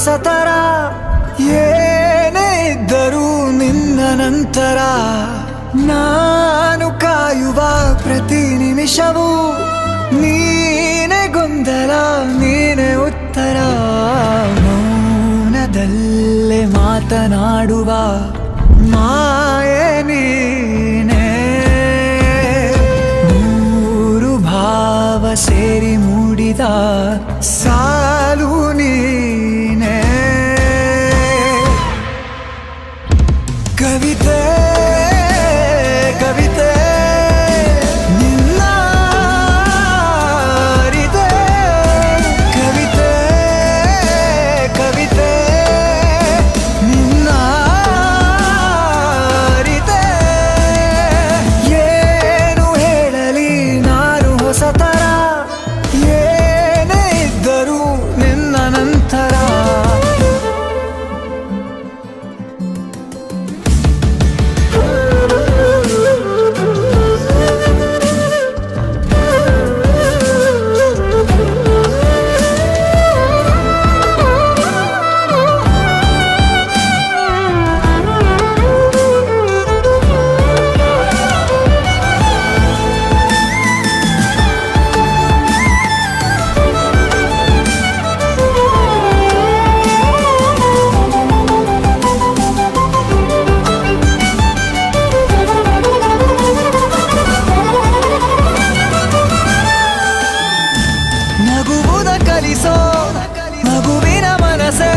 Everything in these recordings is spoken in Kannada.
ಹೊಸತರ ಏನೇ ಇದ್ದರೂ ನಿನ್ನ ನಂತರ ನಾನು ಕಾಯುವ ಪ್ರತಿ ನಿಮಿಷವೂ ನೀನೆ ಗೊಂದಲ ನೀನೆ ಉತ್ತರ ಮೌನದಲ್ಲೇ ಮಾತನಾಡುವ ಮಾಯೆ ನೀನೆ ಮೂರು ಭಾವ ಸೇರಿ ಮೂಡಿದ ಸಾಲು ನೀನೆ ಕವಿತೆ ಕವಿತೆ ನಿನ್ನ ಅರಿತೆ ಕವಿತೆ ಕವಿತೆ ನಿನ್ನ ಅರಿತೆ ಏನು ಹೇಳಲಿ ನಾನು ಹೊಸತರ ಏನೇ ಇದ್ದರೂ ನಿನ್ನ ನಂತರ ನಗುವುದ ಕಲಿಸೋ ಮಗುವಿನ ಮನಸೆ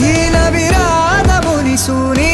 ಈ ನವಿರಾದ ಮುನಿಸು ನೀ